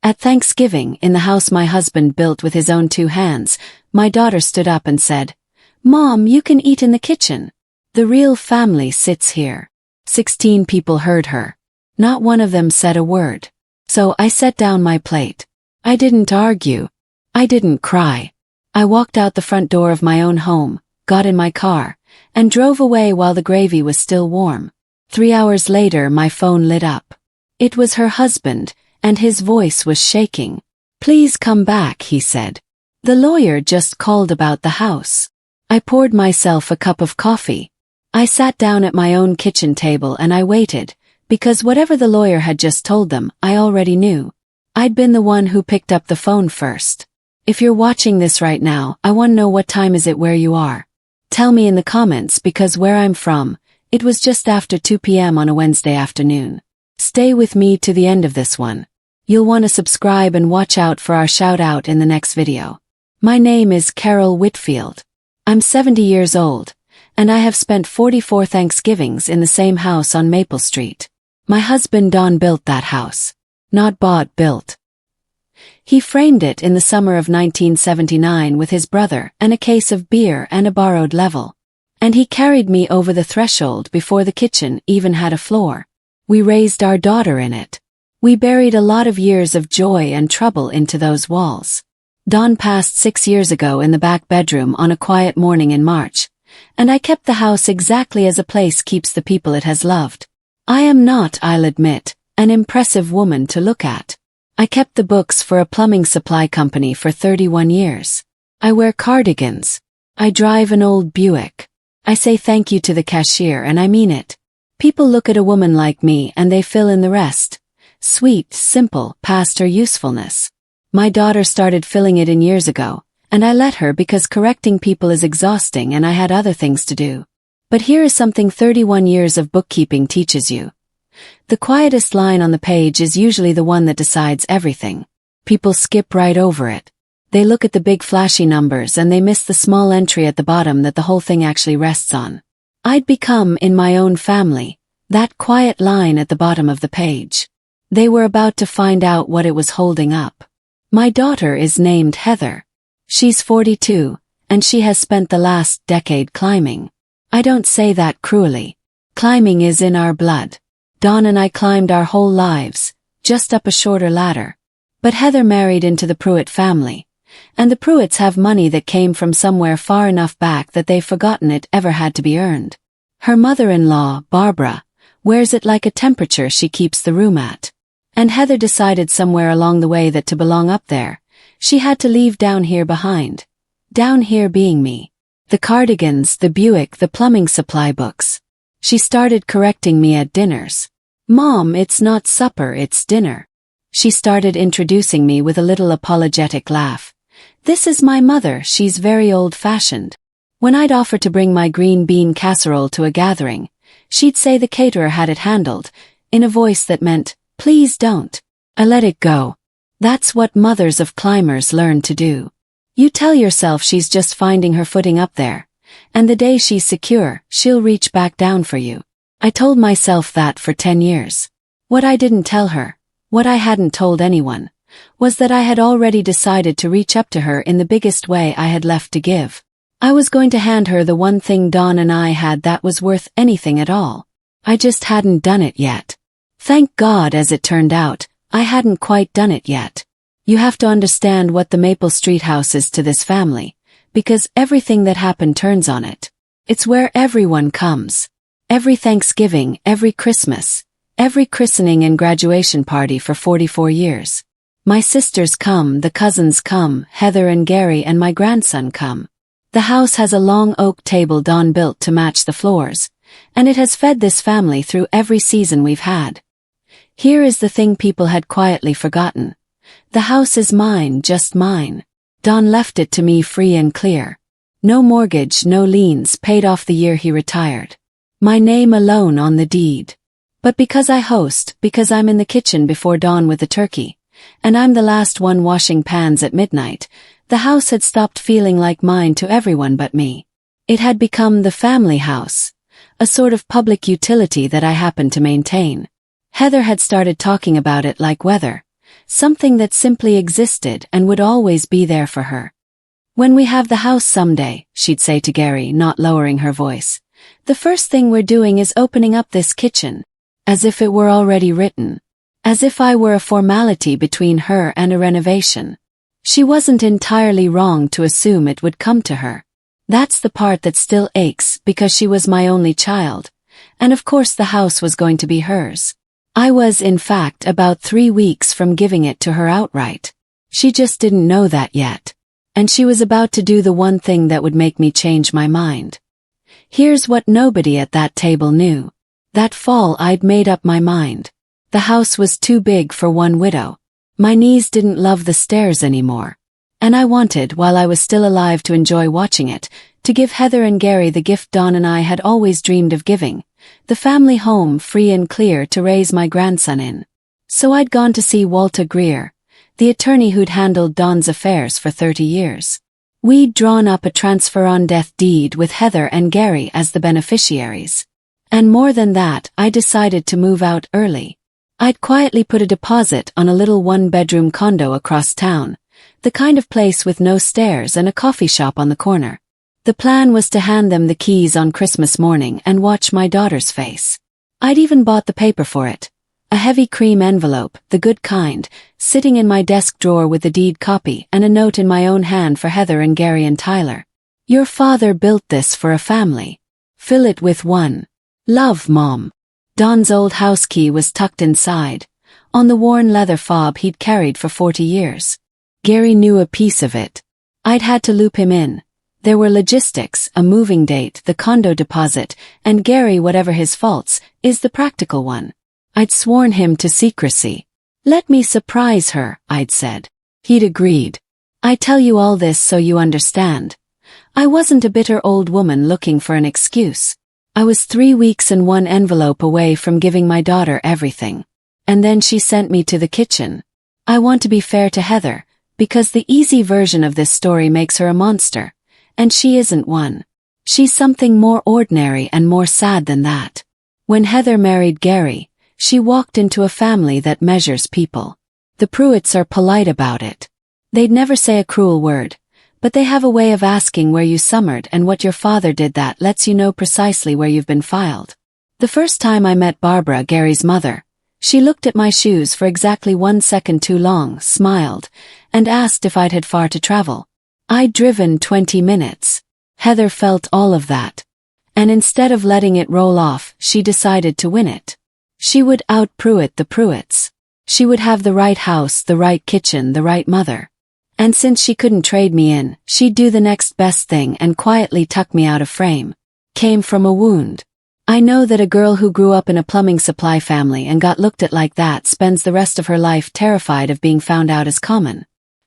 At Thanksgiving, in the house my husband built with his own 2 hands, my daughter stood up and said, "Mom, you can eat in the kitchen. The real family sits here." 16 people heard her. Not one of them said a word. So I set down my plate. I didn't argue. I didn't cry. I walked out the front door of my own home, got in my car, and drove away while the gravy was still warm. 3 hours later my phone lit up. It was her husband, and his voice was shaking. "Please come back," he said. "The lawyer just called about the house." I poured myself a cup of coffee. I sat down at my own kitchen table and I waited, because whatever the lawyer had just told them, I already knew. I'd been the one who picked up the phone first. If you're watching this right now, I want to know what time is it where you are. Tell me in the comments, because where I'm from, it was just after 2 p.m. on a Wednesday afternoon. Stay with me to the end of this one. You'll want to subscribe and watch out for our shout out in the next video. My name is Carol Whitfield. I'm 70 years old, and I have spent 44 Thanksgivings in the same house on Maple Street. My husband Don built that house. Not bought, built. He framed it in the summer of 1979 with his brother and a case of beer and a borrowed level. And he carried me over the threshold before the kitchen even had a floor. We raised our daughter in it. We buried a lot of years of joy and trouble into those walls. Don passed 6 years ago in the back bedroom on a quiet morning in March, and I kept the house exactly as a place keeps the people it has loved. I am not, I'll admit, an impressive woman to look at. I kept the books for a plumbing supply company for 31 years. I wear cardigans. I drive an old Buick. I say thank you to the cashier, and I mean it. People look at a woman like me and they fill in the rest. Sweet, simple, past her usefulness. My daughter started filling it in years ago, and I let her because correcting people is exhausting and I had other things to do. But here is something 31 years of bookkeeping teaches you. The quietest line on the page is usually the one that decides everything. People skip right over it. They look at the big flashy numbers and they miss the small entry at the bottom that the whole thing actually rests on. I'd become, in my own family, that quiet line at the bottom of the page. They were about to find out what it was holding up. My daughter is named Heather. She's 42, and she has spent the last decade climbing. I don't say that cruelly. Climbing is in our blood. Don and I climbed our whole lives, just up a shorter ladder. But Heather married into the Pruitt family, and the Pruitts have money that came from somewhere far enough back that they've forgotten it ever had to be earned. Her mother-in-law, Barbara, wears it like a temperature she keeps the room at. And Heather decided somewhere along the way that to belong up there, she had to leave down here behind. Down here being me. The cardigans, the Buick, the plumbing supply books. She started correcting me at dinners. "Mom, it's not supper, it's dinner." She started introducing me with a little apologetic laugh. "This is my mother, she's very old-fashioned." When I'd offer to bring my green bean casserole to a gathering, she'd say the caterer had it handled, in a voice that meant, "Please don't." I let it go. That's what mothers of climbers learn to do. You tell yourself she's just finding her footing up there, and the day she's secure, she'll reach back down for you. I told myself that for 10 years. What I didn't tell her, what I hadn't told anyone, was that I had already decided to reach up to her in the biggest way I had left to give. I was going to hand her the one thing Don and I had that was worth anything at all. I just hadn't done it yet. Thank God, as it turned out, I hadn't quite done it yet. You have to understand what the Maple Street house is to this family, because everything that happened turns on it. It's where everyone comes. Every Thanksgiving, every Christmas, every christening and graduation party for 44 years. My sisters come, the cousins come, Heather and Gary and my grandson come. The house has a long oak table Don built to match the floors, and it has fed this family through every season we've had. Here is the thing people had quietly forgotten. The house is mine, just mine. Don left it to me free and clear. No mortgage, no liens, paid off the year he retired. My name alone on the deed. But because I host, because I'm in the kitchen before dawn with the turkey, and I'm the last one washing pans at midnight, the house had stopped feeling like mine to everyone but me. It had become the family house, a sort of public utility that I happened to maintain. Heather had started talking about it like weather, something that simply existed and would always be there for her. "When we have the house someday," she'd say to Gary, not lowering her voice, "the first thing we're doing is opening up this kitchen." As if it were already written. As if I were a formality between her and a renovation. She wasn't entirely wrong to assume it would come to her. That's the part that still aches because she was my only child. And of course the house was going to be hers. I was, in fact, about 3 weeks from giving it to her outright. She just didn't know that yet. And she was about to do the one thing that would make me change my mind. Here's what nobody at that table knew. That fall I'd made up my mind. The house was too big for one widow. My knees didn't love the stairs anymore. And I wanted, while I was still alive to enjoy watching it, to give Heather and Gary the gift Dawn and I had always dreamed of giving. The family home free and clear to raise my grandson in. So I'd gone to see Walter Greer, the attorney who'd handled Dawn's affairs for 30 years. We'd drawn up a transfer on death deed with Heather and Gary as the beneficiaries. And more than that, I decided to move out early. I'd quietly put a deposit on a little one-bedroom condo across town, the kind of place with no stairs and a coffee shop on the corner. The plan was to hand them the keys on Christmas morning and watch my daughter's face. I'd even bought the paper for it. A heavy cream envelope, the good kind, sitting in my desk drawer with the deed copy and a note in my own hand for Heather and Gary and Tyler. "Your father built this for a family. Fill it with one. Love, Mom." Dawn's old house key was tucked inside, on the worn leather fob he'd carried for 40 years. Gary knew a piece of it. I'd had to loop him in. There were logistics, a moving date, the condo deposit, and Gary, whatever his faults, is the practical one. I'd sworn him to secrecy. "Let me surprise her," I'd said. He'd agreed. "I tell you all this so you understand. I wasn't a bitter old woman looking for an excuse. I was 3 weeks and one envelope away from giving my daughter everything. And then she sent me to the kitchen. I want to be fair to Heather, because the easy version of this story makes her a monster. And she isn't one. She's something more ordinary and more sad than that. When Heather married Gary, she walked into a family that measures people. The Pruitts are polite about it. They'd never say a cruel word. But they have a way of asking where you summered and what your father did that lets you know precisely where you've been filed. The first time I met Barbara, Gary's mother, she looked at my shoes for exactly 1 second too long, smiled, and asked if I'd had far to travel. I'd driven 20 minutes. Heather felt all of that. And instead of letting it roll off, she decided to win it. She would out-Pruitt the Pruitts. She would have the right house, the right kitchen, the right mother. And since she couldn't trade me in, she'd do the next best thing and quietly tuck me out of frame. Came from a wound. I know that a girl who grew up in a plumbing supply family and got looked at like that spends the rest of her life terrified of being found out as common.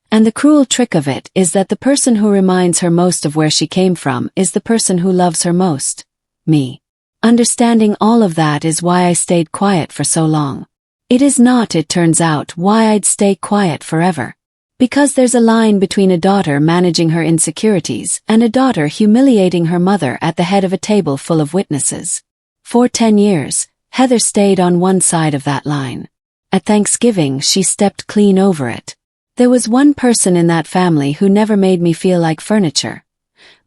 And the cruel trick of it is that the person who reminds her most of where she came from is the person who loves her most. Me. Understanding all of that is why I stayed quiet for so long. It is not, it turns out, why I'd stay quiet forever. Because there's a line between a daughter managing her insecurities and a daughter humiliating her mother at the head of a table full of witnesses. For 10 years, Heather stayed on one side of that line. At Thanksgiving, she stepped clean over it. There was one person in that family who never made me feel like furniture.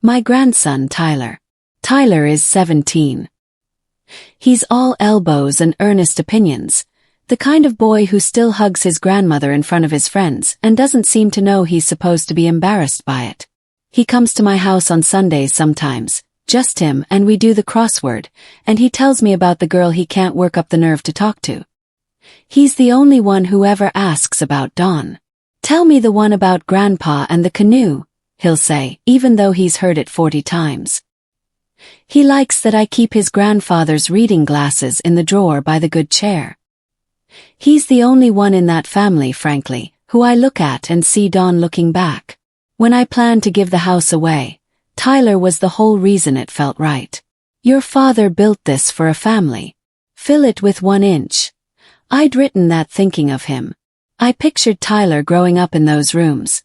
My grandson, Tyler. Tyler is 17. He's all elbows and earnest opinions. The kind of boy who still hugs his grandmother in front of his friends and doesn't seem to know he's supposed to be embarrassed by it. He comes to my house on Sundays sometimes, just him, and we do the crossword, and he tells me about the girl he can't work up the nerve to talk to. He's the only one who ever asks about Dawn. "Tell me the one about Grandpa and the canoe," he'll say, even though he's heard it 40 times. He likes that I keep his grandfather's reading glasses in the drawer by the good chair. He's the only one in that family, frankly, who I look at and see Dawn looking back. When I planned to give the house away, Tyler was the whole reason it felt right. "Your father built this for a family. Fill it with 1 inch. I'd written that thinking of him. I pictured Tyler growing up in those rooms.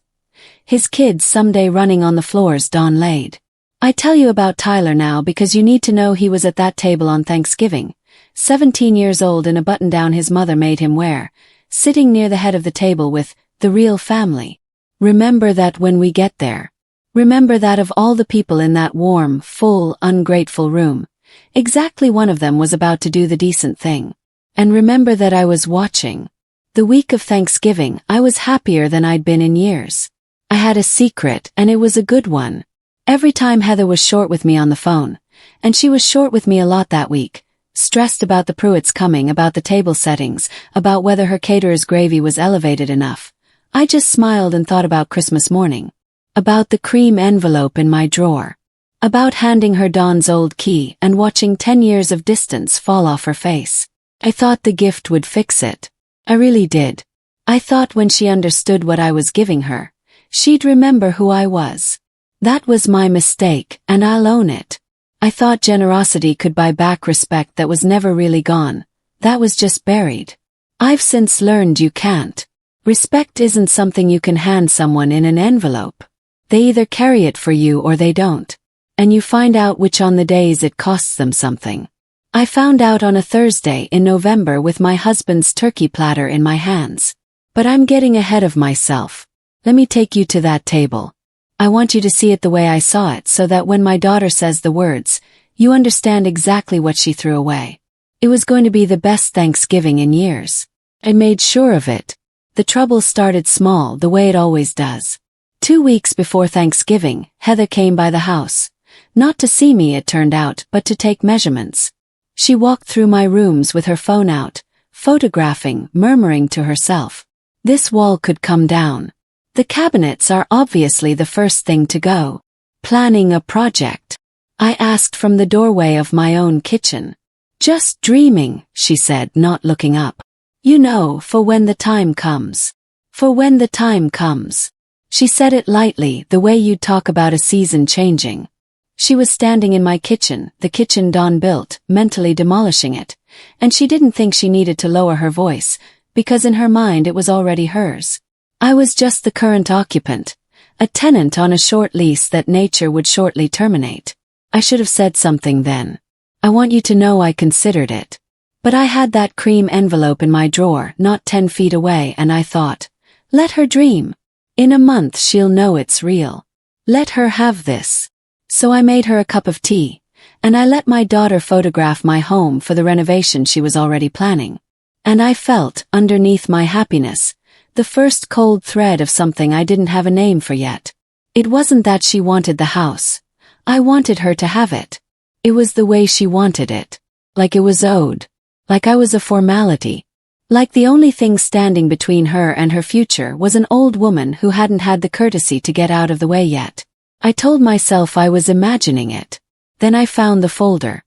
His kids someday running on the floors Dawn laid. I tell you about Tyler now because you need to know he was at that table on Thanksgiving. 17 years old in a button-down his mother made him wear, sitting near the head of the table with the real family. Remember that when we get there. Remember that of all the people in that warm, full, ungrateful room, exactly one of them was about to do the decent thing. And remember that I was watching. The week of Thanksgiving, I was happier than I'd been in years. I had a secret, and it was a good one. Every time Heather was short with me on the phone, and she was short with me a lot that week, stressed about the Pruitts coming, about the table settings, about whether her caterer's gravy was elevated enough, I just smiled and thought about Christmas morning. About the cream envelope in my drawer. About handing her Dawn's old key and watching 10 years of distance fall off her face. I thought the gift would fix it. I really did. I thought when she understood what I was giving her, she'd remember who I was. That was my mistake, and I'll own it. I thought generosity could buy back respect that was never really gone. That was just buried. I've since learned you can't. Respect isn't something you can hand someone in an envelope. They either carry it for you or they don't. And you find out which on the days it costs them something. I found out on a Thursday in November with my husband's turkey platter in my hands. But I'm getting ahead of myself. Let me take you to that table. I want you to see it the way I saw it so that when my daughter says the words, you understand exactly what she threw away. It was going to be the best Thanksgiving in years. I made sure of it. The trouble started small, the way it always does. 2 weeks before Thanksgiving, Heather came by the house. Not to see me, it turned out, but to take measurements. She walked through my rooms with her phone out, photographing, murmuring to herself. This wall could come down. The cabinets are obviously the first thing to go. Planning a project. I asked from the doorway of my own kitchen. Just dreaming, she said, not looking up. You know, for when the time comes. For when the time comes. She said it lightly, the way you'd talk about a season changing. She was standing in my kitchen, the kitchen Dawn built, mentally demolishing it, and she didn't think she needed to lower her voice, because in her mind it was already hers. I was just the current occupant, a tenant on a short lease that nature would shortly terminate. I should have said something then. I want you to know I considered it. But I had that cream envelope in my drawer, not 10 feet away, and I thought, let her dream. In a month she'll know it's real. Let her have this. So I made her a cup of tea, and I let my daughter photograph my home for the renovation she was already planning. And I felt, underneath my happiness, the first cold thread of something I didn't have a name for yet. It wasn't that she wanted the house. I wanted her to have it. It was the way she wanted it. Like it was owed. Like I was a formality. Like the only thing standing between her and her future was an old woman who hadn't had the courtesy to get out of the way yet. I told myself I was imagining it. Then I found the folder.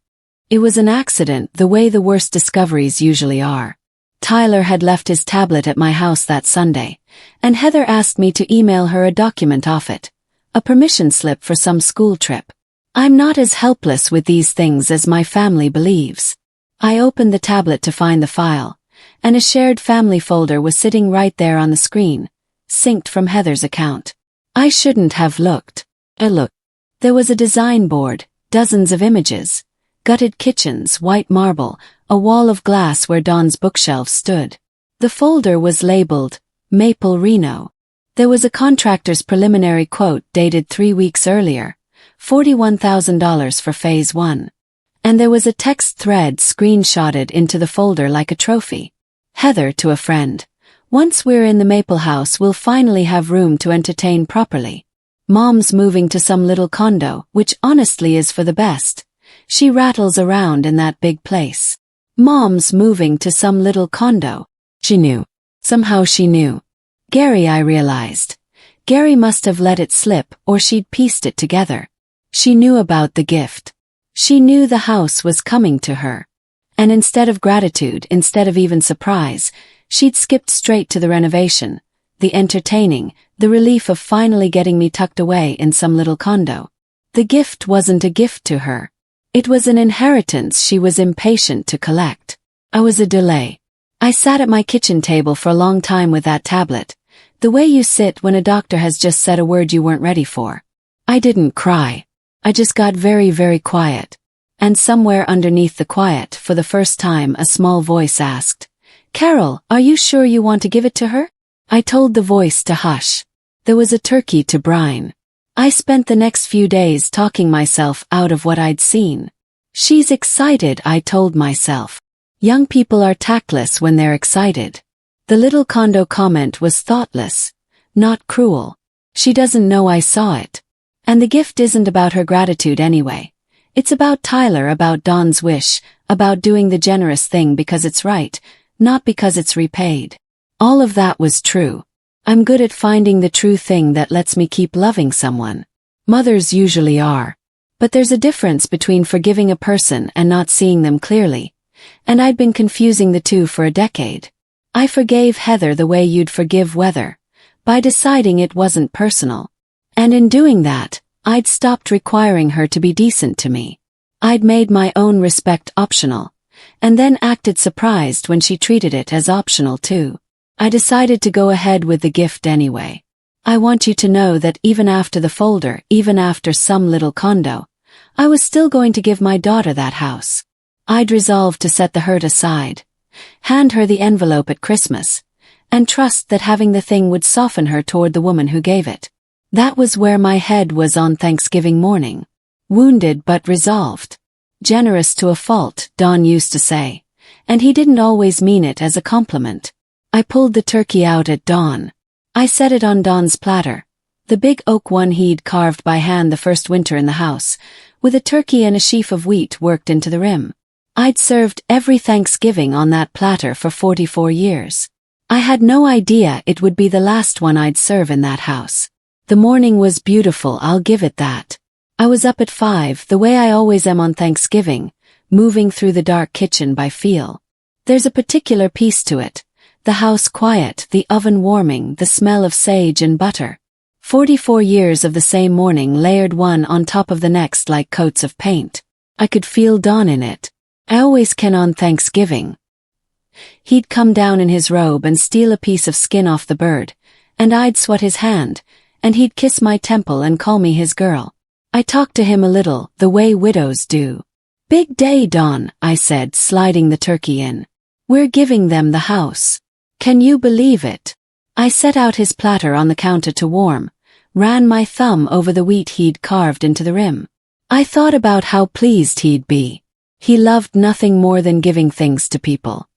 It was an accident, the way the worst discoveries usually are. Tyler had left his tablet at my house that Sunday, and Heather asked me to email her a document off it. A permission slip for some school trip. I'm not as helpless with these things as my family believes. I opened the tablet to find the file, and a shared family folder was sitting right there on the screen, synced from Heather's account. I shouldn't have looked. I looked. There was a design board, dozens of images, gutted kitchens, white marble, a wall of glass where Dawn's bookshelf stood. The folder was labeled, Maple Reno. There was a contractor's preliminary quote dated 3 weeks earlier, $41,000 for Phase 1. And there was a text thread screenshotted into the folder like a trophy. Heather to a friend. Once we're in the Maple House, we'll finally have room to entertain properly. Mom's moving to some little condo, which honestly is for the best. She rattles around in that big place. Mom's moving to some little condo. She knew. Somehow she knew. Gary, I realized. Gary must have let it slip, or she'd pieced it together. She knew about the gift. She knew the house was coming to her. And instead of gratitude, instead of even surprise, she'd skipped straight to the renovation, the entertaining, the relief of finally getting me tucked away in some little condo. The gift wasn't a gift to her. It was an inheritance she was impatient to collect. I was a delay. I sat at my kitchen table for a long time with that tablet, the way you sit when a doctor has just said a word you weren't ready for. I didn't cry. I just got very, very quiet. And somewhere underneath the quiet, for the first time, a small voice asked, Carol, are you sure you want to give it to her? I told the voice to hush. There was a turkey to brine. I spent the next few days talking myself out of what I'd seen. She's excited, I told myself. Young people are tactless when they're excited. The little condo comment was thoughtless, not cruel. She doesn't know I saw it. And the gift isn't about her gratitude anyway. It's about Tyler, about Dawn's wish, about doing the generous thing because it's right, not because it's repaid. All of that was true. I'm good at finding the true thing that lets me keep loving someone. Mothers usually are. But there's a difference between forgiving a person and not seeing them clearly. And I'd been confusing the two for a decade. I forgave Heather the way you'd forgive weather, by deciding it wasn't personal. And in doing that, I'd stopped requiring her to be decent to me. I'd made my own respect optional, and then acted surprised when she treated it as optional too. I decided to go ahead with the gift anyway. I want you to know that even after the folder, even after some little condo, I was still going to give my daughter that house. I'd resolved to set the hurt aside, hand her the envelope at Christmas, and trust that having the thing would soften her toward the woman who gave it. That was where my head was on Thanksgiving morning. Wounded but resolved. Generous to a fault, Don used to say, and he didn't always mean it as a compliment. I pulled the turkey out at dawn. I set it on Don's platter, the big oak one he'd carved by hand the first winter in the house, with a turkey and a sheaf of wheat worked into the rim. I'd served every Thanksgiving on that platter for 44 years. I had no idea it would be the last one I'd serve in that house. The morning was beautiful, I'll give it that. I was up at 5, the way I always am on Thanksgiving, moving through the dark kitchen by feel. There's a particular peace to it. The house quiet, the oven warming, the smell of sage and butter. 44 years of the same morning layered one on top of the next like coats of paint. I could feel Don in it. I always can on Thanksgiving. He'd come down in his robe and steal a piece of skin off the bird, and I'd swat his hand, and he'd kiss my temple and call me his girl. I talked to him a little, the way widows do. Big day, Don, I said, sliding the turkey in. We're giving them the house. Can you believe it? I set out his platter on the counter to warm, ran my thumb over the wheat he'd carved into the rim. I thought about how pleased he'd be. He loved nothing more than giving things to people.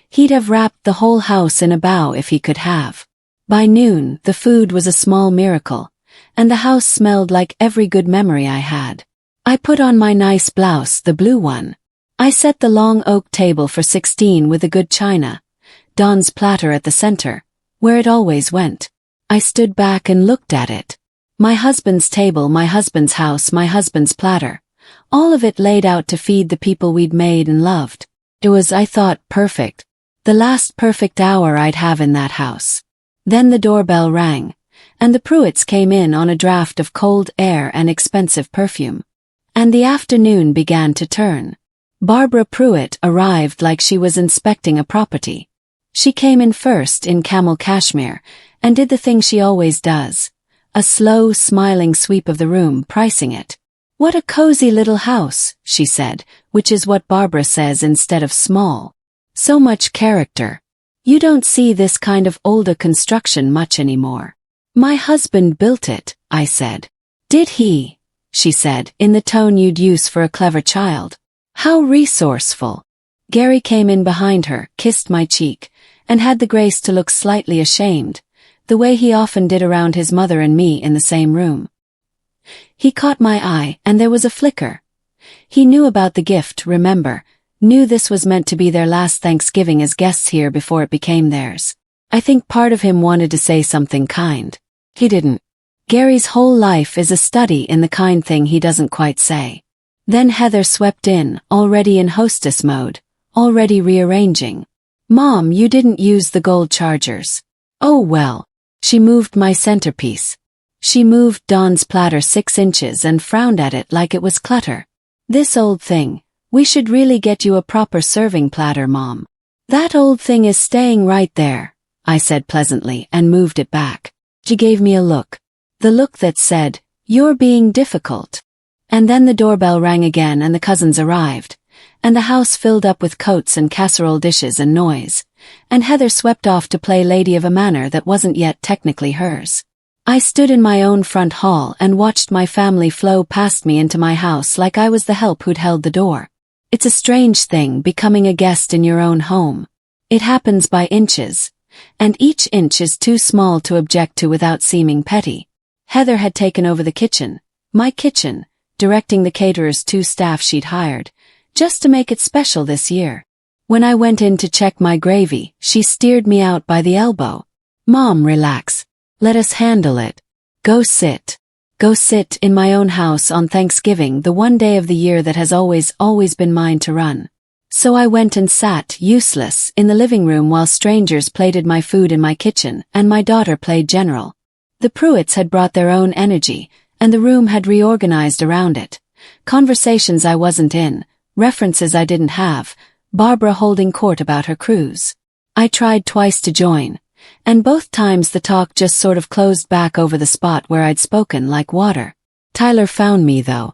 He'd have wrapped the whole house in a bow if he could have. By noon, the food was a small miracle, and the house smelled like every good memory I had. I put on my nice blouse, the blue one. I set the long oak table for 16 with the good china, Don's platter at the center, where it always went. I stood back and looked at it. My husband's table, my husband's house, my husband's platter. All of it laid out to feed the people we'd made and loved. It was, I thought, perfect. The last perfect hour I'd have in that house. Then the doorbell rang, and the Pruitts came in on a draft of cold air and expensive perfume. And the afternoon began to turn. Barbara Pruitt arrived like she was inspecting a property. She came in first in camel cashmere, and did the thing she always does. A slow, smiling sweep of the room, pricing it. What a cozy little house, she said, which is what Barbara says instead of small. So much character. You don't see this kind of older construction much anymore. My husband built it, I said. Did he? She said, in the tone you'd use for a clever child. How resourceful. Gary came in behind her, kissed my cheek, and had the grace to look slightly ashamed, the way he often did around his mother and me in the same room. He caught my eye, and there was a flicker. He knew about the gift, remember, knew this was meant to be their last Thanksgiving as guests here before it became theirs. I think part of him wanted to say something kind. He didn't. Gary's whole life is a study in the kind thing he doesn't quite say. Then Heather swept in, already in hostess mode, already rearranging. Mom, you didn't use the gold chargers. Oh well. She moved my centerpiece. She moved Don's platter 6 inches and frowned at it like it was clutter. This old thing. We should really get you a proper serving platter, Mom. That old thing is staying right there, I said pleasantly and moved it back. She gave me a look. The look that said, you're being difficult. And then the doorbell rang again and the cousins arrived, and the house filled up with coats and casserole dishes and noise, and Heather swept off to play lady of a manor that wasn't yet technically hers. I stood in my own front hall and watched my family flow past me into my house like I was the help who'd held the door. It's a strange thing becoming a guest in your own home. It happens by inches, and each inch is too small to object to without seeming petty. Heather had taken over the kitchen, my kitchen, directing the caterers 2 staff she'd hired, just to make it special this year. When I went in to check my gravy, she steered me out by the elbow. "Mom, relax. Let us handle it. Go sit. Go sit in my own house on Thanksgiving, the one day of the year that has always been mine to run." So I went and sat, useless, in the living room while strangers plated my food in my kitchen and my daughter played general. The Pruitts had brought their own energy, and the room had reorganized around it. Conversations I wasn't in, references I didn't have, Barbara holding court about her cruise. I tried twice to join, and both times the talk just sort of closed back over the spot where I'd spoken like water. Tyler found me though.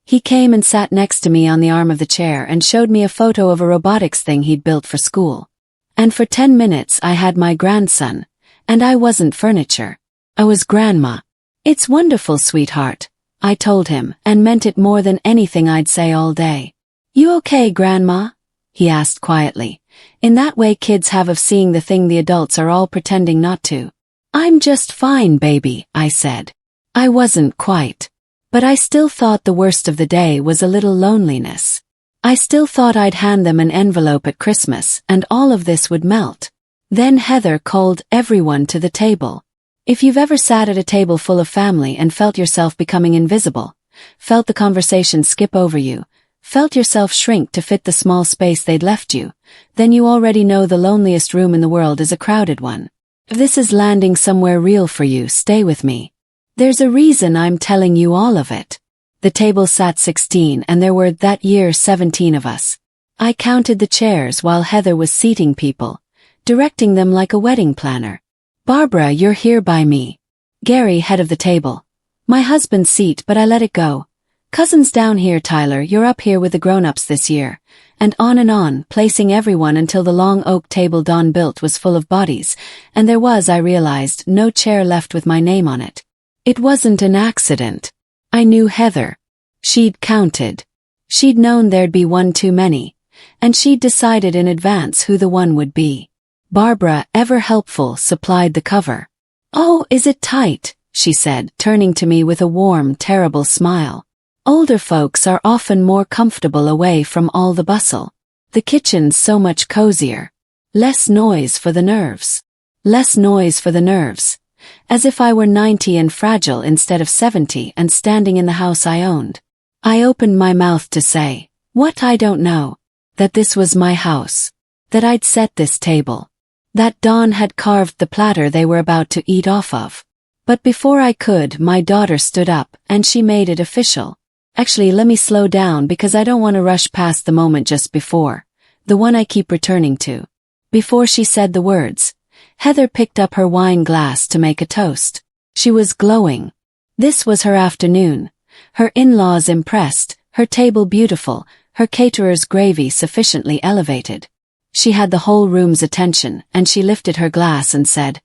He came and sat next to me on the arm of the chair and showed me a photo of a robotics thing he'd built for school. And for 10 minutes I had my grandson, and I wasn't furniture. I was grandma. "It's wonderful, sweetheart," I told him, and meant it more than anything I'd say all day. "You okay, Grandma?" he asked quietly, in that way kids have of seeing the thing the adults are all pretending not to. "I'm just fine, baby," I said. I wasn't quite. But I still thought the worst of the day was a little loneliness. I still thought I'd hand them an envelope at Christmas and all of this would melt. Then Heather called everyone to the table. If you've ever sat at a table full of family and felt yourself becoming invisible, felt the conversation skip over you, felt yourself shrink to fit the small space they'd left you, then you already know the loneliest room in the world is a crowded one. If this is landing somewhere real for you, stay with me. There's a reason I'm telling you all of it. The table sat 16 and there were that year 17 of us. I counted the chairs while Heather was seating people, directing them like a wedding planner. "Barbara, you're here by me." Gary, head of the table. "My husband's seat, but I let it go." "Cousins down here, Tyler, you're up here with the grown-ups this year." And on, placing everyone until the long oak table Don built was full of bodies, and there was, I realized, no chair left with my name on it. It wasn't an accident. I knew Heather. She'd counted. She'd known there'd be one too many, and she'd decided in advance who the one would be. Barbara, ever helpful, supplied the cover. "Oh, is it tight?" she said, turning to me with a warm, terrible smile. Older folks are often more comfortable away from all the bustle. The kitchen's so much cozier. Less noise for the nerves. Less noise for the nerves. As if I were 90 and fragile instead of 70 and standing in the house I owned. I opened my mouth to say, what I don't know. That this was my house. That I'd set this table. That Don had carved the platter they were about to eat off of. But before I could, my daughter stood up, and she made it official. Actually, let me slow down because I don't want to rush past the moment just before. The one I keep returning to. Before she said the words, Heather picked up her wine glass to make a toast. She was glowing. This was her afternoon. Her in-laws impressed, her table beautiful, her caterer's gravy sufficiently elevated. She had the whole room's attention, and she lifted her glass and said,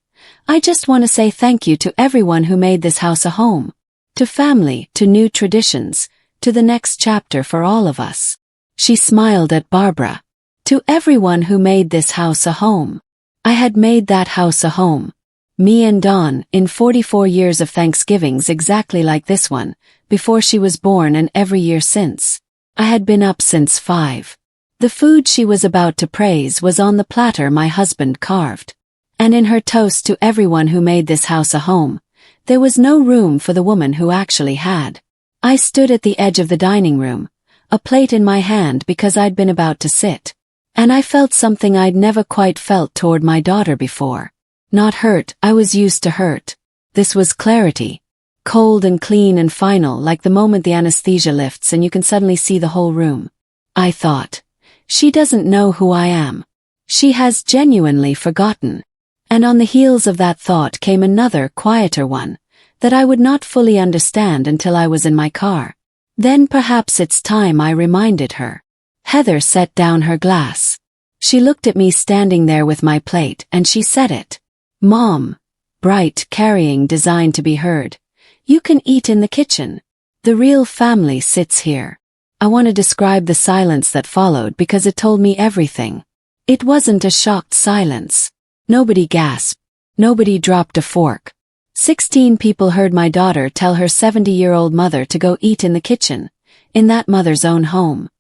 "I just want to say thank you to everyone who made this house a home. To family, to new traditions, to the next chapter for all of us." She smiled at Barbara. "To everyone who made this house a home." I had made that house a home. Me and Dawn, in 44 years of Thanksgivings exactly like this one, before she was born and every year since. I had been up since 5. The food she was about to praise was on the platter my husband carved. And in her toast to everyone who made this house a home, there was no room for the woman who actually had. I stood at the edge of the dining room, a plate in my hand because I'd been about to sit. And I felt something I'd never quite felt toward my daughter before. Not hurt, I was used to hurt. This was clarity. Cold and clean and final, like the moment the anesthesia lifts and you can suddenly see the whole room. I thought, she doesn't know who I am. She has genuinely forgotten. And on the heels of that thought came another, quieter one, that I would not fully understand until I was in my car. Then perhaps it's time I reminded her. Heather set down her glass. She looked at me standing there with my plate and she said it. Mom. Bright, carrying, designed to be heard. You can eat in the kitchen. The real family sits here. I want to describe the silence that followed because it told me everything. It wasn't a shocked silence. Nobody gasped. Nobody dropped a fork. 16 people heard my daughter tell her 70-year-old mother to go eat in the kitchen, in that mother's own home.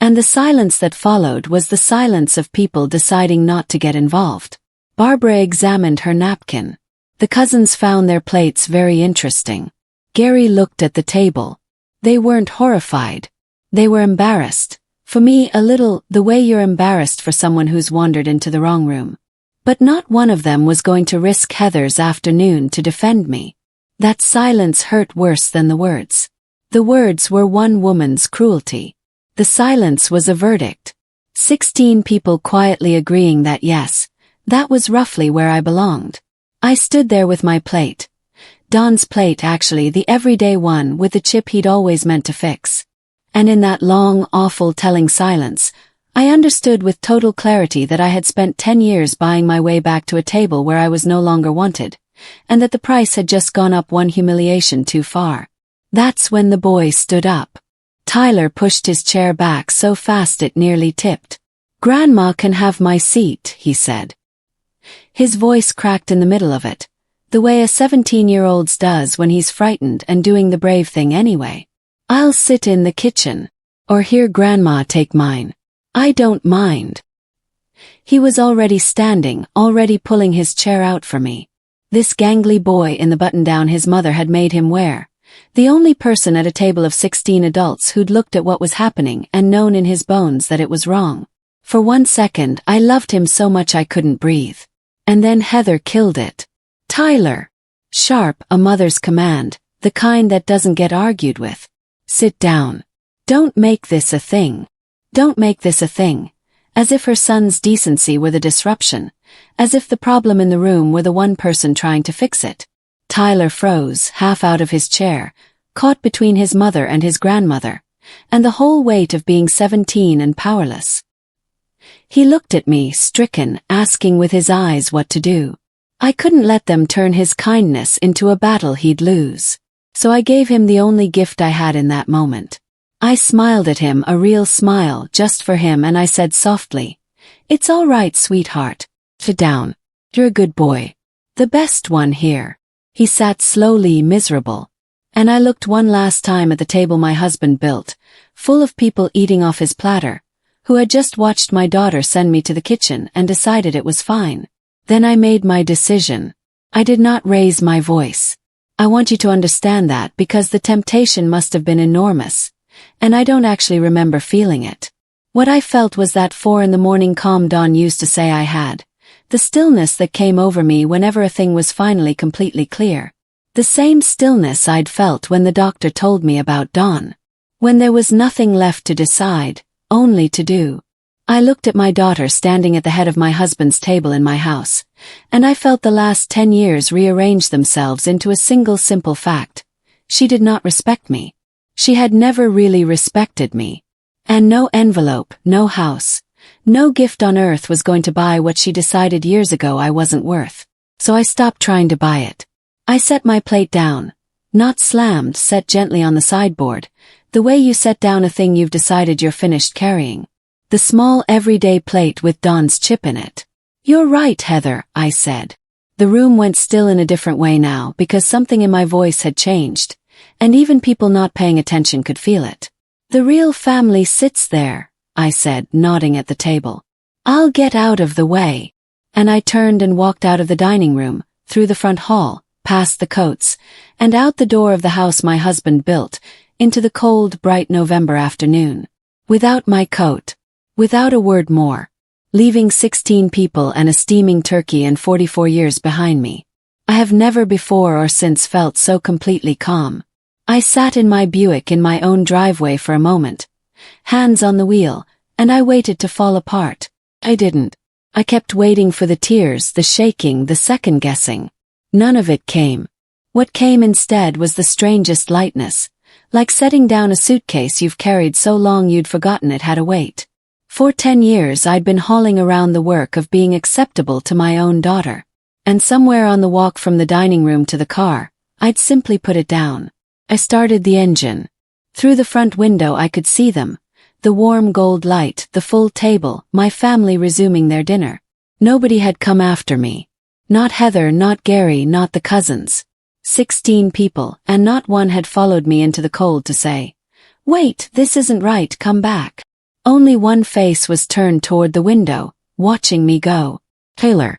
And the silence that followed was the silence of people deciding not to get involved. Barbara examined her napkin. The cousins found their plates very interesting. Gary looked at the table. They weren't horrified. They were embarrassed. For me, a little, the way you're embarrassed for someone who's wandered into the wrong room. But not one of them was going to risk Heather's afternoon to defend me. That silence hurt worse than the words. The words were one woman's cruelty. The silence was a verdict. 16 people quietly agreeing that yes, that was roughly where I belonged. I stood there with my plate. Don's plate, actually, the everyday one with the chip he'd always meant to fix. And in that long, awful telling silence, I understood with total clarity that I had spent 10 years buying my way back to a table where I was no longer wanted, and that the price had just gone up one humiliation too far. That's when the boy stood up. Tyler pushed his chair back so fast it nearly tipped. "Grandma can have my seat," he said. His voice cracked in the middle of it, the way a 17-year-old's does when he's frightened and doing the brave thing anyway. "I'll sit in the kitchen. Or hear Grandma take mine. I don't mind." He was already standing, already pulling his chair out for me. This gangly boy in the button-down his mother had made him wear. The only person at a table of 16 adults who'd looked at what was happening and known in his bones that it was wrong. For 1 second, I loved him so much I couldn't breathe. And then Heather killed it. "Tyler." Sharp, a mother's command, the kind that doesn't get argued with. "Sit down. Don't make this a thing. Don't make this a thing." As if her son's decency were the disruption. As if the problem in the room were the one person trying to fix it. Tyler froze, half out of his chair, caught between his mother and his grandmother, and the whole weight of being 17 and powerless. He looked at me, stricken, asking with his eyes what to do. I couldn't let them turn his kindness into a battle he'd lose. So I gave him the only gift I had in that moment. I smiled at him, a real smile, just for him, and I said softly, "It's all right, sweetheart. Sit down. You're a good boy. The best one here." He sat slowly, miserable. And I looked one last time at the table my husband built, full of people eating off his platter, who had just watched my daughter send me to the kitchen and decided it was fine. Then I made my decision. I did not raise my voice. I want you to understand that because the temptation must have been enormous, and I don't actually remember feeling it. What I felt was that 4 in the morning calm Don used to say I had. The stillness that came over me whenever a thing was finally completely clear. The same stillness I'd felt when the doctor told me about Don. When there was nothing left to decide, only to do. I looked at my daughter standing at the head of my husband's table in my house, and I felt the last 10 years rearrange themselves into a single simple fact. She did not respect me. She had never really respected me. And no envelope, no house, no gift on earth was going to buy what she decided years ago I wasn't worth. So I stopped trying to buy it. I set my plate down. Not slammed, set gently on the sideboard, the way you set down a thing you've decided you're finished carrying. The small everyday plate with Don's chip in it. "You're right, Heather," I said. The room went still in a different way now because something in my voice had changed, and even people not paying attention could feel it. "The real family sits there," I said, nodding at the table. "I'll get out of the way." And I turned and walked out of the dining room, through the front hall, past the coats, and out the door of the house my husband built, into the cold, bright November afternoon. Without my coat. Without a word more. Leaving 16 people and a steaming turkey and 44 years behind me. I have never before or since felt so completely calm. I sat in my Buick in my own driveway for a moment, hands on the wheel, and I waited to fall apart. I didn't. I kept waiting for the tears, the shaking, the second-guessing. None of it came. What came instead was the strangest lightness, like setting down a suitcase you've carried so long you'd forgotten it had a weight. For 10 years I'd been hauling around the work of being acceptable to my own daughter. And somewhere on the walk from the dining room to the car, I'd simply put it down. I started the engine. Through the front window I could see them. The warm gold light, the full table, my family resuming their dinner. Nobody had come after me. Not Heather, not Gary, not the cousins. 16 people, and not one had followed me into the cold to say, "Wait, this isn't right, come back." Only one face was turned toward the window, watching me go. Taylor.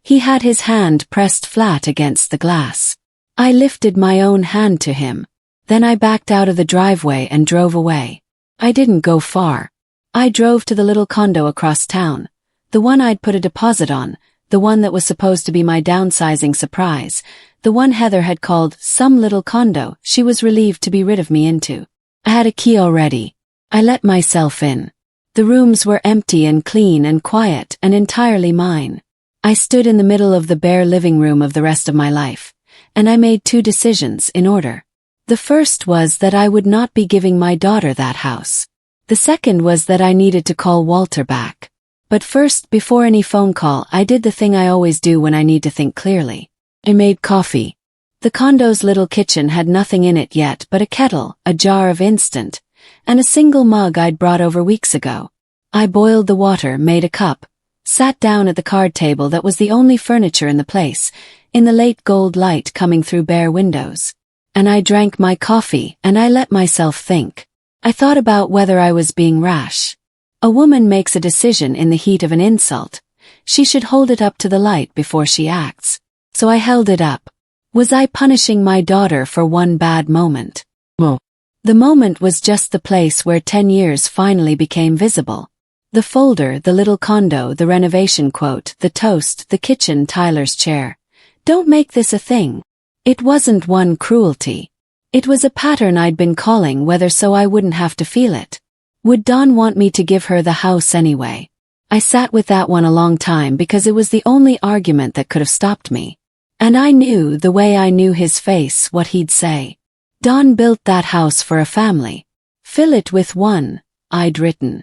He had his hand pressed flat against the glass. I lifted my own hand to him. Then I backed out of the driveway and drove away. I didn't go far. I drove to the little condo across town. The one I'd put a deposit on, the one that was supposed to be my downsizing surprise, the one Heather had called some little condo she was relieved to be rid of me into. I had a key already. I let myself in. The rooms were empty and clean and quiet and entirely mine. I stood in the middle of the bare living room of the rest of my life, and I made 2 decisions in order. The first was that I would not be giving my daughter that house. The second was that I needed to call Walter back. But first, before any phone call, I did the thing I always do when I need to think clearly. I made coffee. The condo's little kitchen had nothing in it yet but a kettle, a jar of instant, and a single mug I'd brought over weeks ago. I boiled the water, made a cup, sat down at the card table that was the only furniture in the place, in the late gold light coming through bare windows. And I drank my coffee and I let myself think. I thought about whether I was being rash. A woman makes a decision in the heat of an insult. She should hold it up to the light before she acts. So I held it up. Was I punishing my daughter for one bad moment? No. The moment was just the place where 10 years finally became visible. The folder, the little condo, the renovation quote, the toast, the kitchen, Tyler's chair. Don't make this a thing. It wasn't one cruelty. It was a pattern I'd been calling whether so I wouldn't have to feel it. Would Don want me to give her the house anyway? I sat with that one a long time because it was the only argument that could have stopped me. And I knew, the way I knew his face, what he'd say. Don built that house for a family. Fill it with one, I'd written.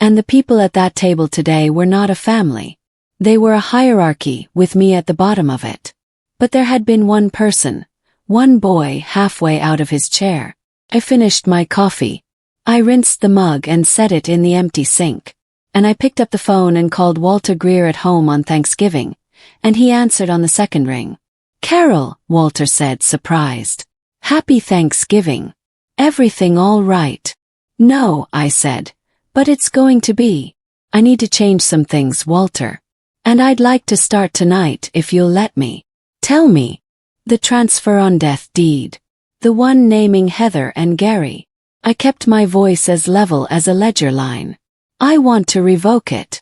And the people at that table today were not a family. They were a hierarchy, with me at the bottom of it. But there had been one person, one boy halfway out of his chair. I finished my coffee. I rinsed the mug and set it in the empty sink. And I picked up the phone and called Walter Greer at home on Thanksgiving, and he answered on the second ring. "Carol," Walter said, surprised. "Happy Thanksgiving. Everything all right?" "No," I said, "but it's going to be. I need to change some things, Walter. And I'd like to start tonight if you'll let me." "Tell me." "The transfer on death deed. The one naming Heather and Gary." I kept my voice as level as a ledger line. "I want to revoke it."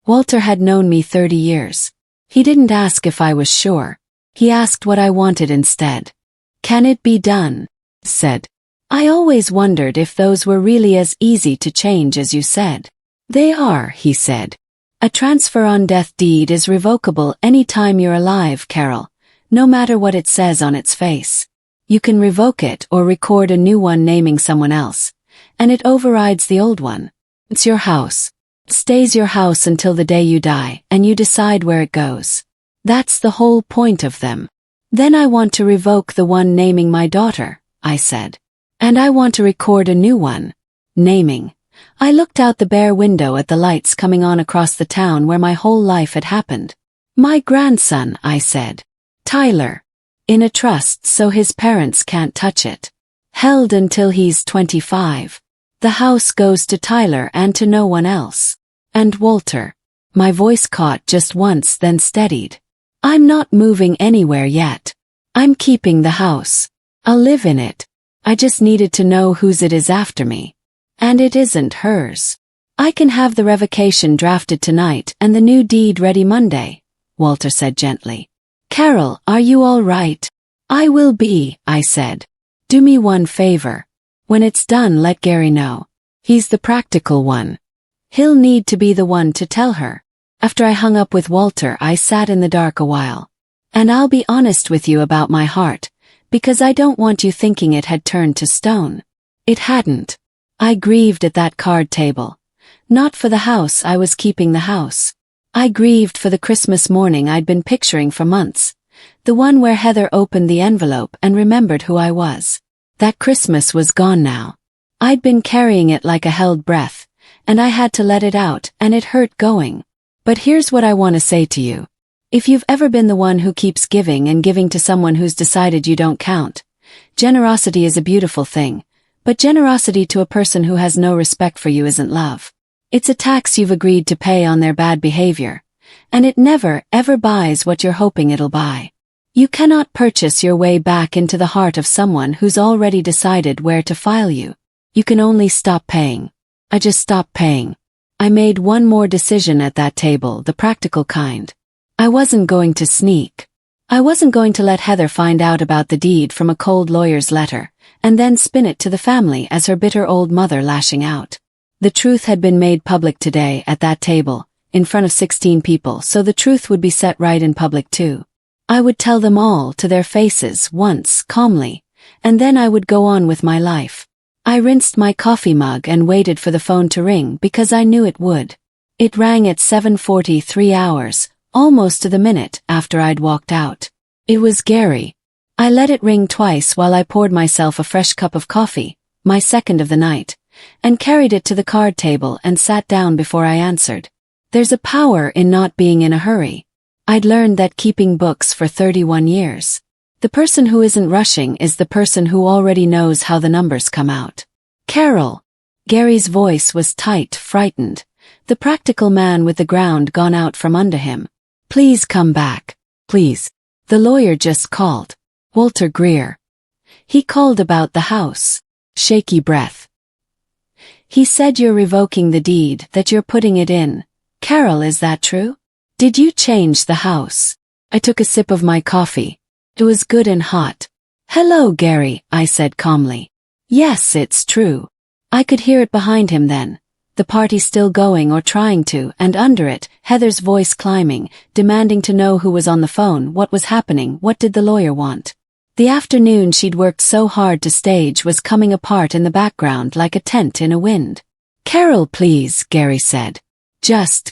Walter had known me 30 years. He didn't ask if I was sure. He asked what I wanted instead. "Can it be done?" said. "I always wondered if those were really as easy to change as you said." "They are," he said. "A transfer on death deed is revocable any time you're alive, Carol, no matter what it says on its face. You can revoke it or record a new one naming someone else, and it overrides the old one. It's your house. It stays your house until the day you die, and you decide where it goes. That's the whole point of them." "Then I want to revoke the one naming my daughter," I said. "And I want to record a new one. Naming." I looked out the bare window at the lights coming on across the town where my whole life had happened. "My grandson," I said. "Tyler. In a trust so his parents can't touch it. Held until he's 25. The house goes to Tyler and to no one else. And Walter." My voice caught just once, then steadied. "I'm not moving anywhere yet. I'm keeping the house. I'll live in it. I just needed to know whose it is after me. And it isn't hers. I can have the revocation drafted tonight and the new deed ready Monday," Walter said gently. "Carol, are you all right?" "I will be," I said. "Do me one favor. When it's done, let Gary know. He's the practical one. He'll need to be the one to tell her." After I hung up with Walter, I sat in the dark a while. And I'll be honest with you about my heart, because I don't want you thinking it had turned to stone. It hadn't. I grieved at that card table, Not for the house, I was keeping the house. I grieved for the Christmas morning I'd been picturing for months. The one where Heather opened the envelope and remembered who I was. That Christmas was gone now. I'd been carrying it like a held breath, and I had to let it out, and it hurt going. But here's what I want to say to you. If you've ever been the one who keeps giving and giving to someone who's decided you don't count, generosity is a beautiful thing, but generosity to a person who has no respect for you isn't love. It's a tax you've agreed to pay on their bad behavior, and it never, ever buys what you're hoping it'll buy. You cannot purchase your way back into the heart of someone who's already decided where to file you. You can only stop paying. I just stopped paying. I made one more decision at that table, the practical kind. I wasn't going to sneak. I wasn't going to let Heather find out about the deed from a cold lawyer's letter, and then spin it to the family as her bitter old mother lashing out. The truth had been made public today at that table, in front of 16 people, so the truth would be set right in public too. I would tell them all to their faces once, calmly, and then I would go on with my life. I rinsed my coffee mug and waited for the phone to ring because I knew it would. It rang at 7:40, 3 hours, almost to the minute after I'd walked out. It was Gary. I let it ring twice while I poured myself a fresh cup of coffee, my second of the night, and carried it to the card table and sat down before I answered. There's a power in not being in a hurry. I'd learned that keeping books for 31 years. The person who isn't rushing is the person who already knows how the numbers come out. Carol. Gary's voice was tight, frightened. The practical man with the ground gone out from under him. Please come back. Please. The lawyer just called. Walter Greer. He called about the house. Shaky breath. He said you're revoking the deed, that you're putting it in. Carol, is that true? Did you change the house? I took a sip of my coffee. It was good and hot. Hello, Gary, I said calmly. Yes, it's true. I could hear it behind him then. The party still going or trying to, and under it, Heather's voice climbing, demanding to know who was on the phone, what was happening, what did the lawyer want. The afternoon she'd worked so hard to stage was coming apart in the background like a tent in a wind. Carol, please, Gary said.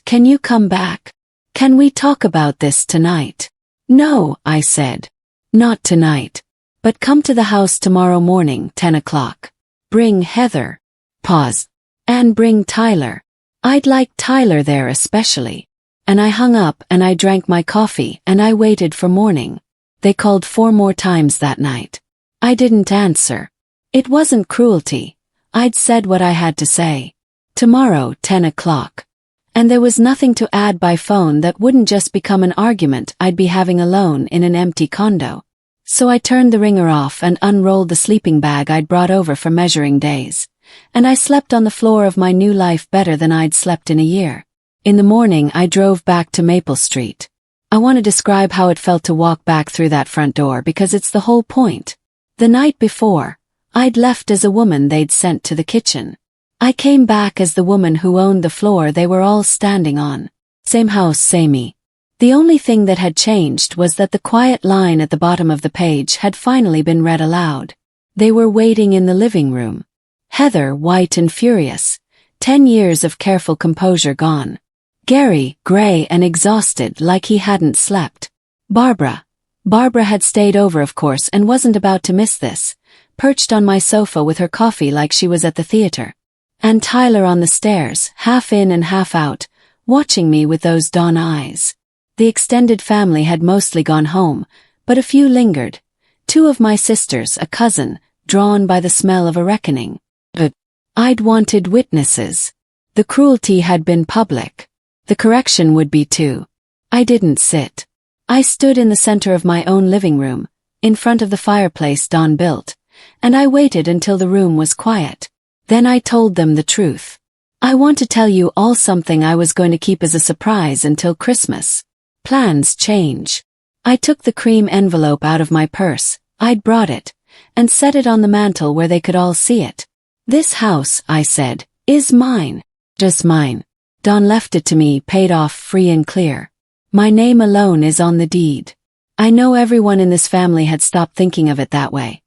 Can you come back? Can we talk about this tonight? No, I said. Not tonight. But come to the house tomorrow morning, 10 o'clock. Bring Heather. Pause. And bring Tyler. I'd like Tyler there especially. And I hung up and I drank my coffee and I waited for morning. They called 4 more times that night. I didn't answer. It wasn't cruelty. I'd said what I had to say. Tomorrow, 10 o'clock. And there was nothing to add by phone that wouldn't just become an argument I'd be having alone in an empty condo. So I turned the ringer off and unrolled the sleeping bag I'd brought over for measuring days. And I slept on the floor of my new life better than I'd slept in a year. In the morning I drove back to Maple Street. I want to describe how it felt to walk back through that front door because it's the whole point. The night before, I'd left as a woman they'd sent to the kitchen. I came back as the woman who owned the floor they were all standing on. Same house, samey. The only thing that had changed was that the quiet line at the bottom of the page had finally been read aloud. They were waiting in the living room. Heather, white and furious. 10 years of careful composure gone. Gary, gray and exhausted like he hadn't slept. Barbara. Barbara had stayed over of course and wasn't about to miss this, perched on my sofa with her coffee like she was at the theater. And Tyler on the stairs, half in and half out, watching me with those dawn eyes. The extended family had mostly gone home, but a few lingered. 2 of my sisters, a cousin, drawn by the smell of a reckoning. But I'd wanted witnesses. The cruelty had been public. The correction would be too. I didn't sit. I stood in the center of my own living room, in front of the fireplace Don built, and I waited until the room was quiet. Then I told them the truth. I want to tell you all something I was going to keep as a surprise until Christmas. Plans change. I took the cream envelope out of my purse, I'd brought it, and set it on the mantel where they could all see it. This house, I said, is mine. Just mine. Don left it to me, paid off free and clear. My name alone is on the deed. I know everyone in this family had stopped thinking of it that way.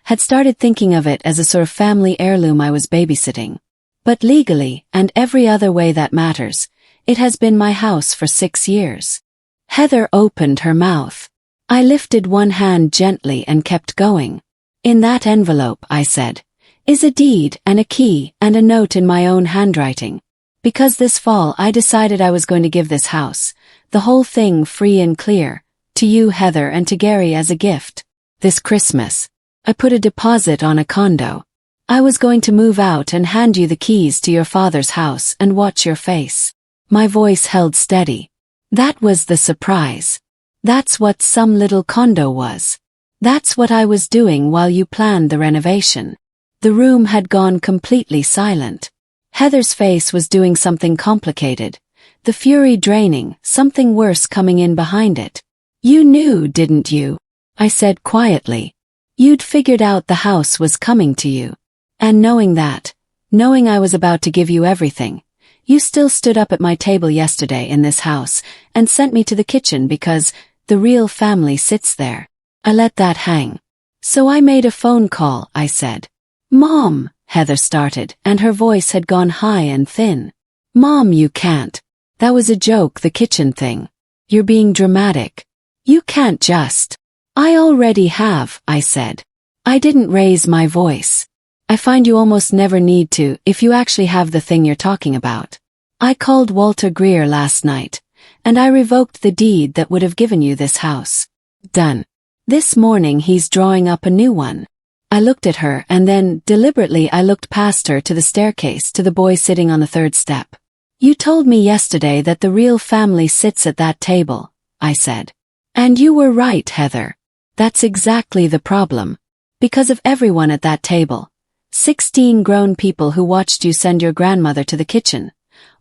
Had started thinking of it as a sort of family heirloom I was babysitting. But legally, and every other way that matters, it has been my house for 6 years. Heather opened her mouth. I lifted one hand gently and kept going. In that envelope, I said, is a deed and a key and a note in my own handwriting. Because this fall I decided I was going to give this house, the whole thing free and clear, to you, Heather, and to Gary as a gift. This Christmas, I put a deposit on a condo. I was going to move out and hand you the keys to your father's house and watch your face. My voice held steady. That was the surprise. That's what some little condo was. That's what I was doing while you planned the renovation. The room had gone completely silent. Heather's face was doing something complicated. The fury draining, something worse coming in behind it. You knew, didn't you? I said quietly. You'd figured out the house was coming to you. And knowing that, knowing I was about to give you everything, you still stood up at my table yesterday in this house and sent me to the kitchen because the real family sits there. I let that hang. So I made a phone call, I said. Mom, Heather started, and her voice had gone high and thin. Mom, you can't. That was a joke, the kitchen thing. You're being dramatic. You can't just. I already have, I said. I didn't raise my voice. I find you almost never need to if you actually have the thing you're talking about. I called Walter Greer last night, and I revoked the deed that would have given you this house. Done. This morning he's drawing up a new one. I looked at her and then, deliberately, I looked past her to the staircase to the boy sitting on the 3rd step. You told me yesterday that the real family sits at that table, I said. And you were right, Heather. That's exactly the problem. Because of everyone at that table. 16 grown people who watched you send your grandmother to the kitchen.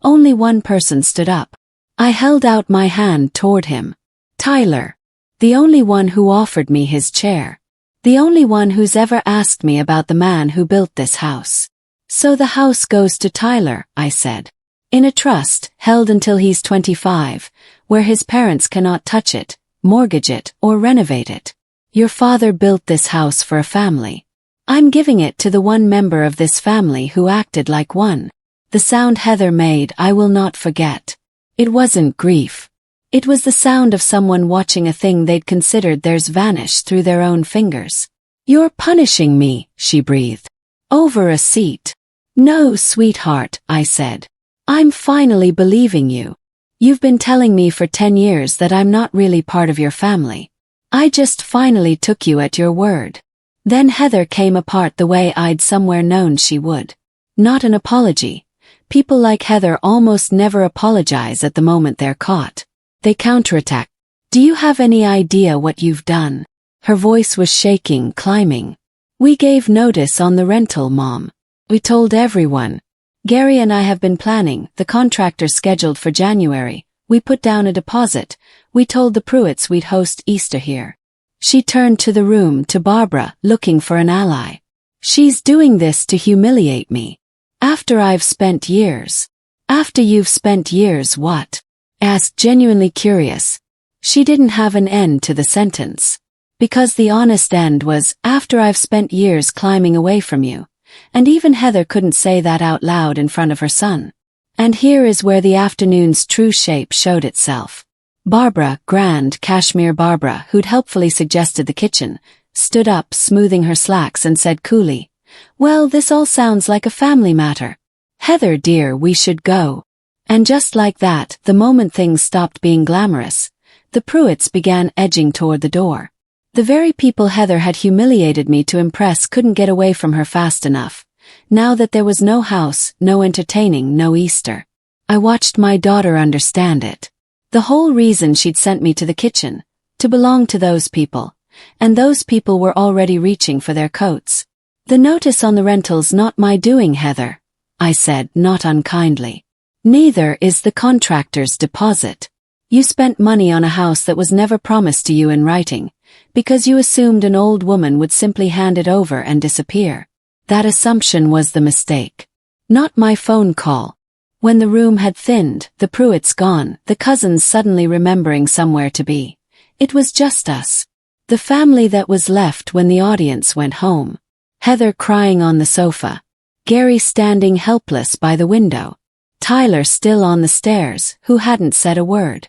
Only one person stood up. I held out my hand toward him. Tyler. The only one who offered me his chair. The only one who's ever asked me about the man who built this house. So the house goes to Tyler, I said. In a trust, held until he's 25, where his parents cannot touch it, mortgage it, or renovate it. Your father built this house for a family. I'm giving it to the one member of this family who acted like one. The sound Heather made I will not forget. It wasn't grief. It was the sound of someone watching a thing they'd considered theirs vanish through their own fingers. You're punishing me, she breathed. Over a seat. No, sweetheart, I said. I'm finally believing you. You've been telling me for 10 years that I'm not really part of your family. I just finally took you at your word. Then Heather came apart the way I'd somewhere known she would. Not an apology. People like Heather almost never apologize at the moment they're caught. They counterattack. Do you have any idea what you've done? Her voice was shaking, climbing. We gave notice on the rental, Mom. We told everyone. Gary and I have been planning, the contractor's scheduled for January. We put down a deposit. We told the Pruitts we'd host Easter here. She turned to the room, to Barbara, looking for an ally. She's doing this to humiliate me. After I've spent years. After you've spent years what? Asked, genuinely curious. She didn't have an end to the sentence. Because the honest end was, after I've spent years climbing away from you. And even Heather couldn't say that out loud in front of her son. And here is where the afternoon's true shape showed itself. Barbara, grand cashmere Barbara, who'd helpfully suggested the kitchen, stood up, smoothing her slacks, and said coolly, Well, this all sounds like a family matter. Heather, dear, we should go. And just like that, the moment things stopped being glamorous, the Pruitts began edging toward the door. The very people Heather had humiliated me to impress couldn't get away from her fast enough. Now that there was no house, no entertaining, no Easter. I watched my daughter understand it. The whole reason she'd sent me to the kitchen, to belong to those people. And those people were already reaching for their coats. The notice on the rental's not my doing, Heather, I said, not unkindly. Neither is the contractor's deposit. You spent money on a house that was never promised to you in writing, because you assumed an old woman would simply hand it over and disappear. That assumption was the mistake. Not my phone call. When the room had thinned, the Pruitts gone, the cousins suddenly remembering somewhere to be. It was just us. The family that was left when the audience went home. Heather crying on the sofa. Gary standing helpless by the window. Tyler still on the stairs, who hadn't said a word.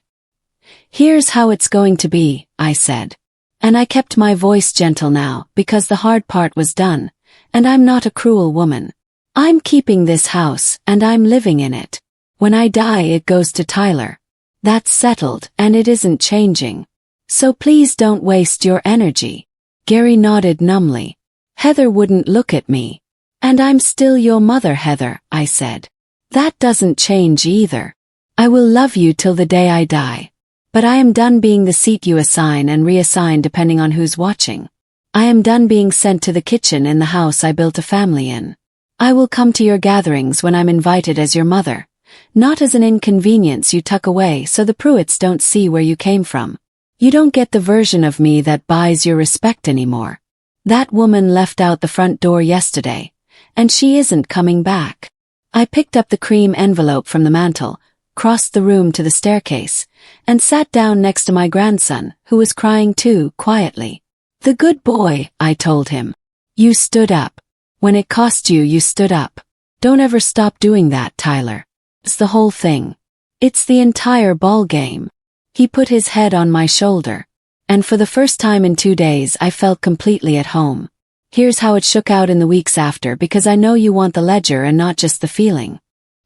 "Here's how it's going to be," I said. And I kept my voice gentle now, because the hard part was done, and I'm not a cruel woman. I'm keeping this house, and I'm living in it. When I die it goes to Tyler. That's settled, and it isn't changing. So please don't waste your energy. Gary nodded numbly. Heather wouldn't look at me. "And I'm still your mother, Heather," I said. "That doesn't change either. I will love you till the day I die. But I am done being the seat you assign and reassign depending on who's watching. I am done being sent to the kitchen in the house I built a family in. I will come to your gatherings when I'm invited as your mother, not as an inconvenience you tuck away so the Pruitts don't see where you came from. You don't get the version of me that buys your respect anymore. That woman left out the front door yesterday, and she isn't coming back." I picked up the cream envelope from the mantel, crossed the room to the staircase, and sat down next to my grandson, who was crying too, quietly. "The good boy," I told him. "You stood up. When it cost you, you stood up. Don't ever stop doing that, Tyler. It's the whole thing. It's the entire ball game." He put his head on my shoulder, and for the first time in 2 days I felt completely at home. "Here's how it shook out in the weeks after, because I know you want the ledger and not just the feeling.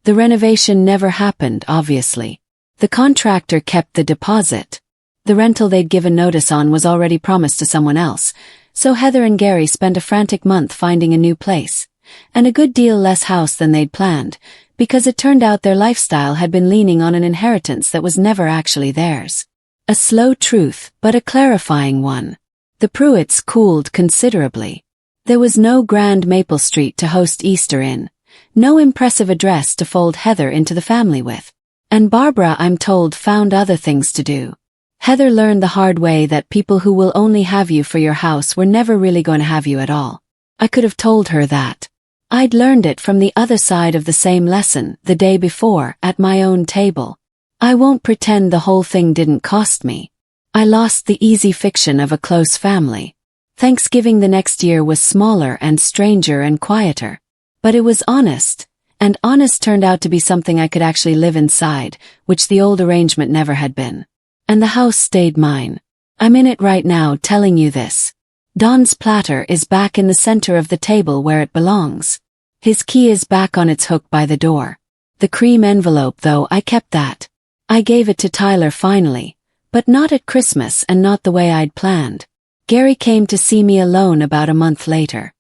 The renovation never happened, obviously. The contractor kept the deposit. The rental they'd given notice on was already promised to someone else, so Heather and Gary spent a frantic month finding a new place, and a good deal less house than they'd planned, because it turned out their lifestyle had been leaning on an inheritance that was never actually theirs. A slow truth, but a clarifying one. The Pruitts cooled considerably. There was no grand Maple Street to host Easter in, no impressive address to fold Heather into the family with. And Barbara, I'm told, found other things to do. Heather learned the hard way that people who will only have you for your house were never really going to have you at all. I could have told her that. I'd learned it from the other side of the same lesson the day before at my own table. I won't pretend the whole thing didn't cost me. I lost the easy fiction of a close family. Thanksgiving the next year was smaller and stranger and quieter. But it was honest, and honest turned out to be something I could actually live inside, which the old arrangement never had been. And the house stayed mine. I'm in it right now telling you this. Don's platter is back in the center of the table where it belongs. His key is back on its hook by the door. The cream envelope, though, I kept that. I gave it to Tyler finally, but not at Christmas and not the way I'd planned. Gary came to see me alone about a month later.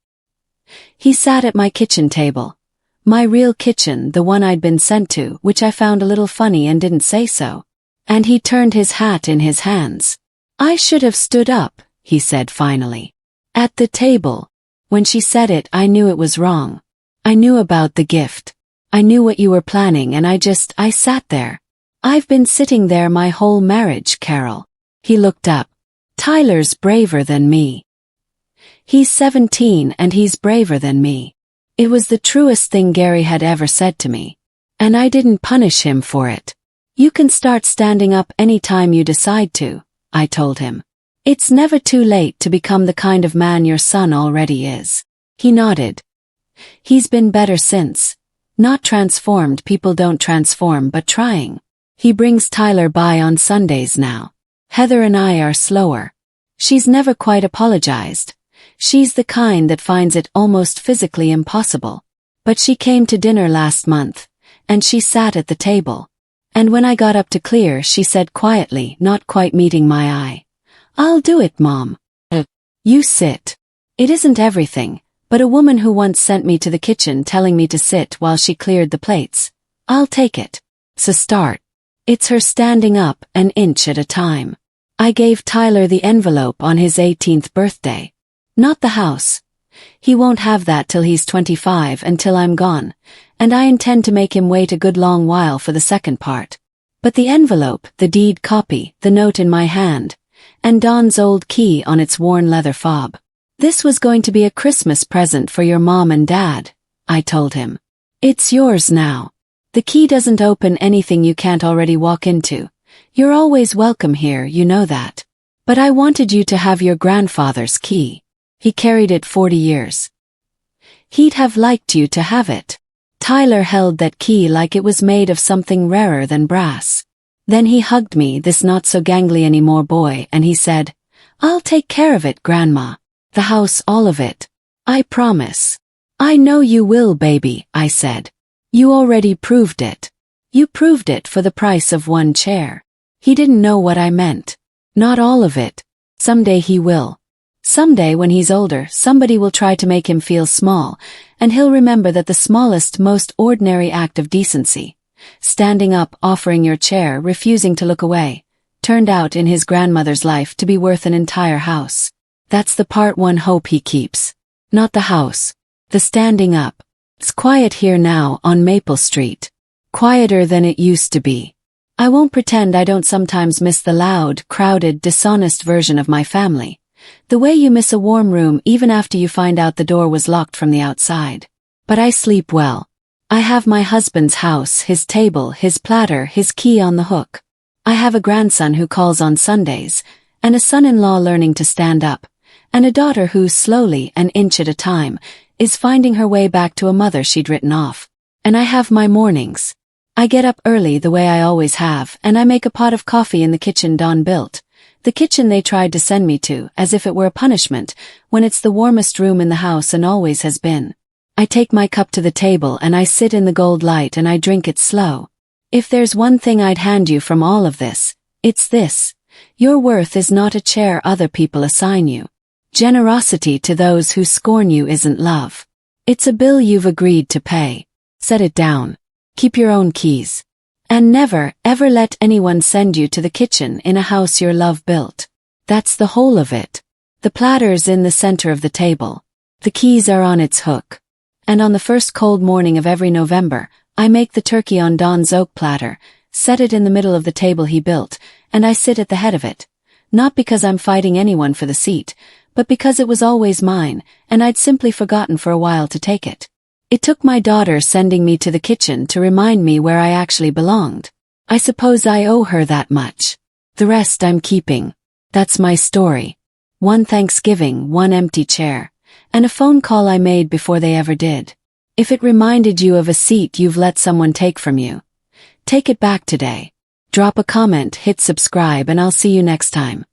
He sat at my kitchen table. My real kitchen, the one I'd been sent to, which I found a little funny and didn't say so. And he turned his hat in his hands. "I should have stood up," he said finally. "At the table." When she said it, I knew it was wrong. I knew about the gift. I knew what you were planning, and I sat there. "I've been sitting there my whole marriage, Carol." He looked up. "Tyler's braver than me. He's 17 and he's braver than me." It was the truest thing Gary had ever said to me. And I didn't punish him for it. "You can start standing up any time you decide to," I told him. "It's never too late to become the kind of man your son already is." He nodded. "He's been better since. Not transformed, people don't transform, but trying. He brings Tyler by on Sundays now. Heather and I are slower. She's never quite apologized. She's the kind that finds it almost physically impossible. But she came to dinner last month, and she sat at the table. And when I got up to clear, she said quietly, not quite meeting my eye, "I'll do it, Mom." You sit. It isn't everything, but a woman who once sent me to the kitchen telling me to sit while she cleared the plates. I'll take it. It's a start. It's her standing up an inch at a time. I gave Tyler the envelope on his 18th birthday. Not the house. He won't have that till he's 25, until I'm gone, and I intend to make him wait a good long while for the second part. But the envelope, the deed copy, the note in my hand, and Don's old key on its worn leather fob. This was going to be a Christmas present for your mom and dad, I told him. It's yours now. The key doesn't open anything you can't already walk into. You're always welcome here, you know that. But I wanted you to have your grandfather's key. He carried it 40 years. He'd have liked you to have it. Tyler held that key like it was made of something rarer than brass. Then he hugged me, this not-so-gangly anymore boy, and he said, "I'll take care of it, Grandma. The house, all of it. I promise." "I know you will, baby," I said. "You already proved it. You proved it for the price of one chair." He didn't know what I meant. Not all of it. Someday he will. Someday when he's older, somebody will try to make him feel small, and he'll remember that the smallest, most ordinary act of decency, standing up, offering your chair, refusing to look away, turned out in his grandmother's life to be worth an entire house. That's the part one hope he keeps. Not the house. The standing up. It's quiet here now on Maple Street. Quieter than it used to be. I won't pretend I don't sometimes miss the loud, crowded, dishonest version of my family. The way you miss a warm room even after you find out the door was locked from the outside. But I sleep well. I have my husband's house, his table, his platter, his key on the hook. I have a grandson who calls on Sundays, and a son-in-law learning to stand up, and a daughter who, slowly, an inch at a time, is finding her way back to a mother she'd written off. And I have my mornings. I get up early the way I always have, and I make a pot of coffee in the kitchen Don built. The kitchen they tried to send me to, as if it were a punishment, when it's the warmest room in the house and always has been. I take my cup to the table and I sit in the gold light and I drink it slow. If there's one thing I'd hand you from all of this, it's this. Your worth is not a chair other people assign you. Generosity to those who scorn you isn't love. It's a bill you've agreed to pay. Set it down. Keep your own keys. And never, ever let anyone send you to the kitchen in a house your love built. That's the whole of it. The platter's in the center of the table. The keys are on its hook. And on the first cold morning of every November, I make the turkey on Don's oak platter, set it in the middle of the table he built, and I sit at the head of it. Not because I'm fighting anyone for the seat, but because it was always mine, and I'd simply forgotten for a while to take it. It took my daughter sending me to the kitchen to remind me where I actually belonged. I suppose I owe her that much. The rest I'm keeping. That's my story. One Thanksgiving, one empty chair, and a phone call I made before they ever did. If it reminded you of a seat you've let someone take from you, take it back today. Drop a comment, hit subscribe, and I'll see you next time.